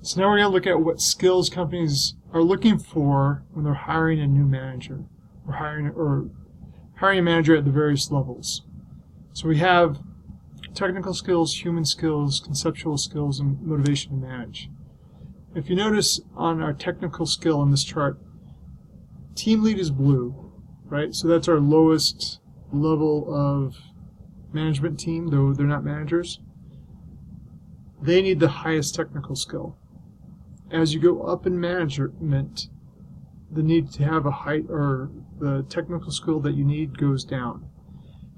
So now we're going to look at what skills companies are looking for when they're hiring a new manager or hiring a manager at the various levels. So we have technical skills, human skills, conceptual skills, and motivation to manage. If you notice on our technical skill in this chart, team lead is blue, right? So that's our lowest level of management team, though they're not managers. They need the highest technical skill. As you go up in management, the need to have a height or the technical skill that you need goes down.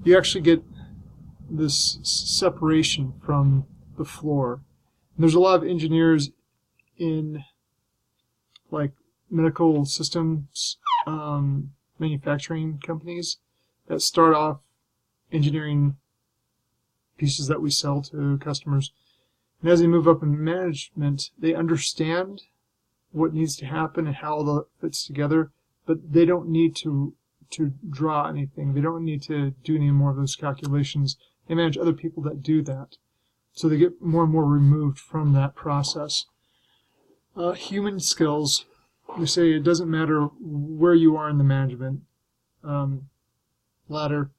You actually get this separation from the floor. And there's a lot of engineers in like medical systems, manufacturing companies that start off engineering pieces that we sell to customers. And as they move up in management, they understand what needs to happen and how all that fits together, but they don't need to draw anything. They don't need to do any more of those calculations. They manage other people that do that. So they get more and more removed from that process. Human skills, we say it doesn't matter where you are in the management ladder,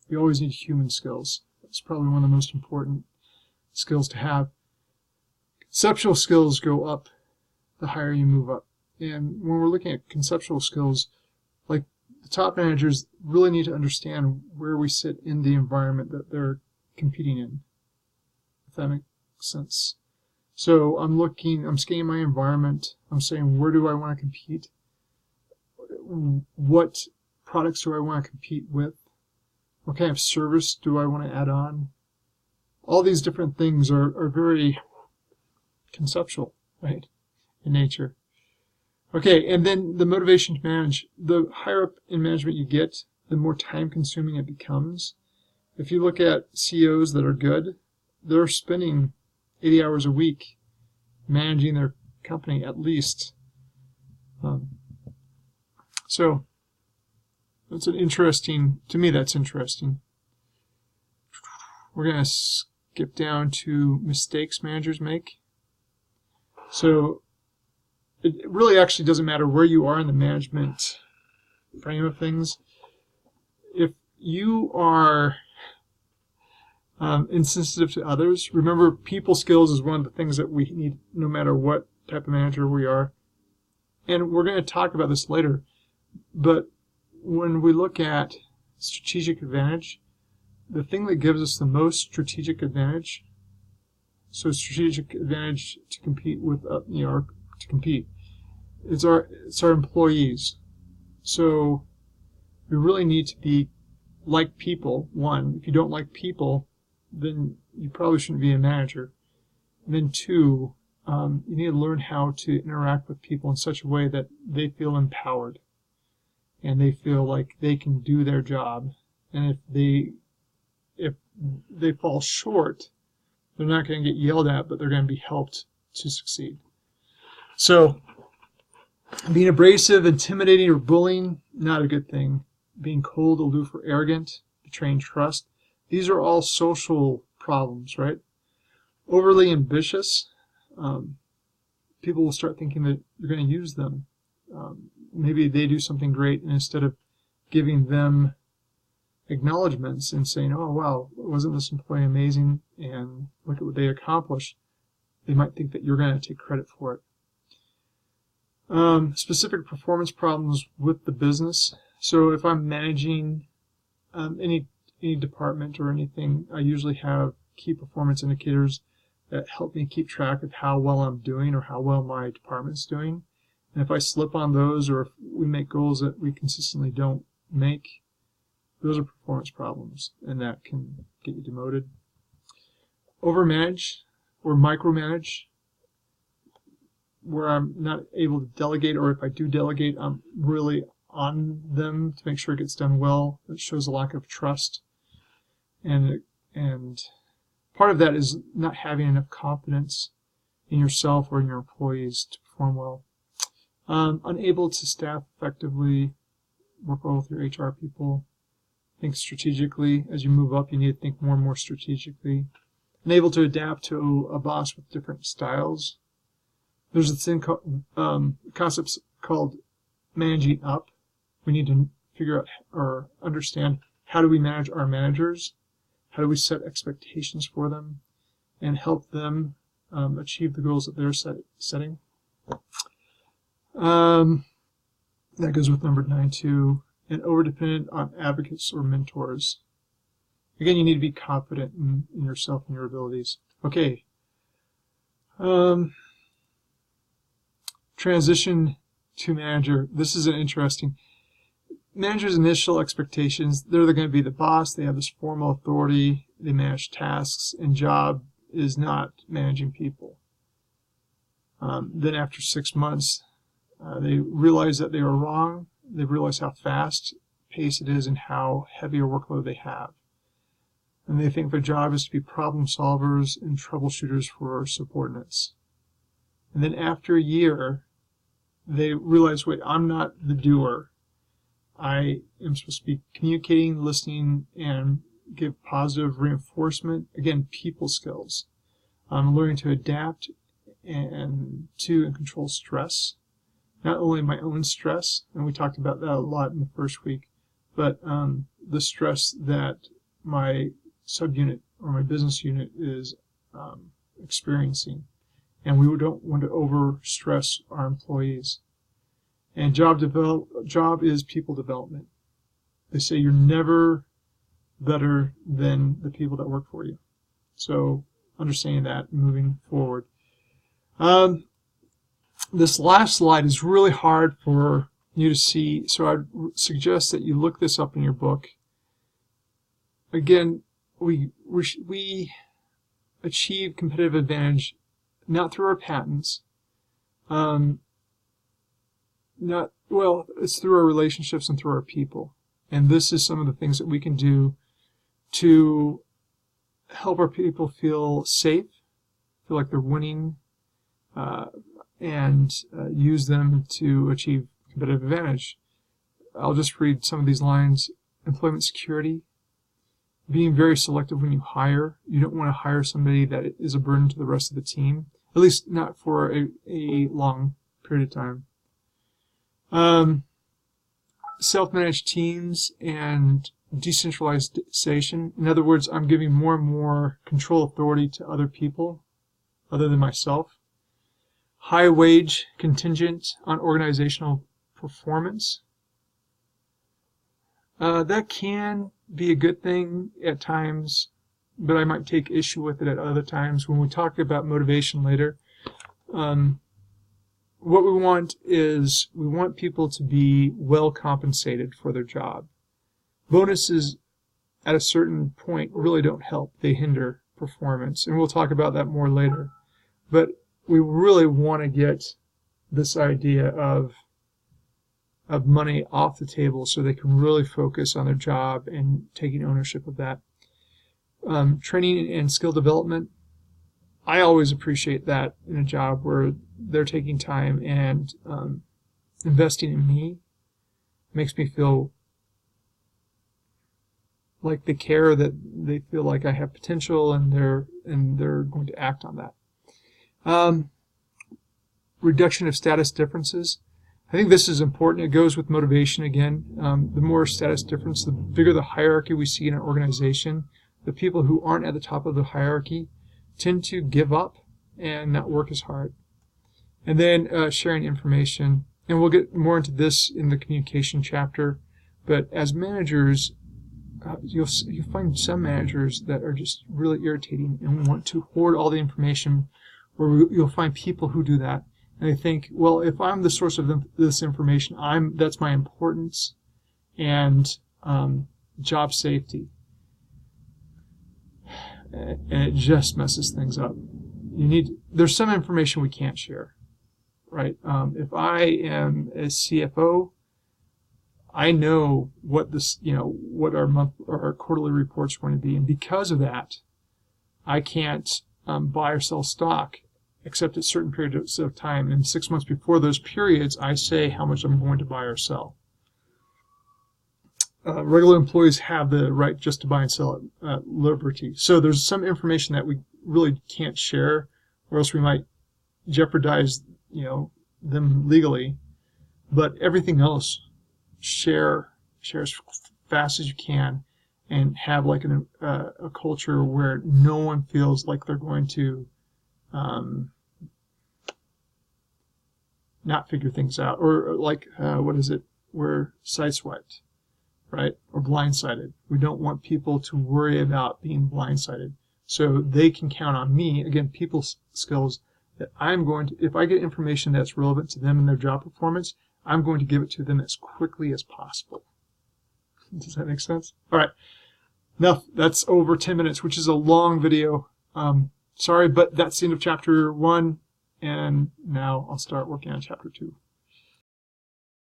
you always need human skills. That's probably one of the most important skills to have. Conceptual skills go up the higher you move up. And when we're looking at conceptual skills, like the top managers really need to understand where we sit in the environment that they're competing in, if that makes sense. So I'm scanning my environment, I'm saying where do I want to compete? What products do I want to compete with? What kind of service do I want to add on? All these different things are very conceptual, right, in nature. Okay, and then the motivation to manage. The higher up in management you get, the more time-consuming it becomes. If you look at CEOs that are good, they're spending 80 hours a week managing their company at least. So that's to me that's interesting. We're going to skip down to mistakes managers make. So it really actually doesn't matter where you are in the management frame of things. If you are insensitive to others, remember people skills is one of the things that we need no matter what type of manager we are. And we're going to talk about this later. But when we look at strategic advantage, the thing that gives us the most strategic advantage, so strategic advantage to compete with, it's our employees. So we really need to be like people. One, if you don't like people, then you probably shouldn't be a manager. And then two, you need to learn how to interact with people in such a way that they feel empowered and they feel like they can do their job. And if they fall short, they're not going to get yelled at, but they're going to be helped to succeed. So being abrasive, intimidating, or bullying, not a good thing. Being cold, aloof, or arrogant, betraying trust, these are all social problems, right? Overly ambitious, people will start thinking that you're going to use them. Maybe they do something great, and instead of giving them acknowledgments and saying, oh, wow, wasn't this employee amazing, and look at what they accomplished, they might think that you're going to take credit for it. Specific performance problems with the business. So if I'm managing any department or anything, I usually have key performance indicators that help me keep track of how well I'm doing or how well my department's doing. And if I slip on those, or if we make goals that we consistently don't make, those are performance problems, and that can get you demoted. Overmanage or micromanage, where I'm not able to delegate, or if I do delegate, I'm really on them to make sure it gets done well. It shows a lack of trust. And part of that is not having enough confidence in yourself or in your employees to perform well. Unable to staff effectively, work well with your HR people. Think strategically. As you move up, you need to think more and more strategically. Unable to adapt to a boss with different styles. There's a thing called concepts called managing up. We need to figure out or understand, how do we manage our managers? How do we set expectations for them and help them achieve the goals that they're setting? That goes with number 9 too. And over-dependent on advocates or mentors. Again, you need to be confident in yourself and your abilities. Okay. Transition to manager. This is an interesting. Manager's initial expectations, they're going to be the boss, they have this formal authority, they manage tasks, and job is not managing people. Then after 6 months, they realize that they were wrong. They realize how fast paced it is and how heavy a workload they have. And they think their job is to be problem solvers and troubleshooters for subordinates. And then after a year, they realize, wait, I'm not the doer. I am supposed to be communicating, listening, and give positive reinforcement. Again, people skills. I'm learning to adapt and control stress. Not only my own stress, and we talked about that a lot in the first week, but the stress that my subunit or my business unit is experiencing. And we don't want to overstress our employees. And job is people development. They say you're never better than the people that work for you. So understanding that and moving forward. This last slide is really hard for you to see, so I'd suggest that you look this up in your book. Again, we achieve competitive advantage not through our patents, it's through our relationships and through our people. And this is some of the things that we can do to help our people feel safe, feel like they're winning, and use them to achieve competitive advantage. I'll just read some of these lines. Employment security, being very selective when you hire. You don't want to hire somebody that is a burden to the rest of the team, at least not for a long period of time. Self-managed teams and decentralization. In other words, I'm giving more and more control authority to other people other than myself. High wage contingent on organizational performance. That can be a good thing at times, but I might take issue with it at other times. When we talk about motivation later, what we want is we want people to be well compensated for their job. Bonuses at a certain point really don't help. They hinder performance, and we'll talk about that more later. But we really want to get this idea of money off the table so they can really focus on their job and taking ownership of that. Training and skill development. I always appreciate that in a job where they're taking time and investing in me. Makes me feel like they care, that they feel like I have potential, and they're going to act on that. Reduction of status differences. I think this is important. It goes with motivation again. The more status difference, the bigger the hierarchy we see in an organization. The people who aren't at the top of the hierarchy tend to give up and not work as hard. And then sharing information. And we'll get more into this in the communication chapter. But as managers, you'll find some managers that are just really irritating and want to hoard all the information, or you'll find people who do that. And they think, well, if I'm the source of this information, that's my importance and job safety. And it just messes things up. There's some information we can't share, right? If I am a CFO, I know what what our quarterly reports are going to be, and because of that, I can't buy or sell stock except at certain periods of time. And 6 months before those periods, I say how much I'm going to buy or sell. Regular employees have the right just to buy and sell at liberty. So there's some information that we really can't share, or else we might jeopardize them legally, but everything else, share as fast as you can, and have like a culture where no one feels like they're going to not figure things out, or like we're sideswiped, right, or blindsided. We don't want people to worry about being blindsided, so they can count on me, again, people skills, that I'm going to, if I get information that's relevant to them and their job performance, I'm going to give it to them as quickly as possible. Does that make sense? All right. Now, that's over 10 minutes, which is a long video. Sorry, but that's the end of chapter 1, and now I'll start working on chapter 2.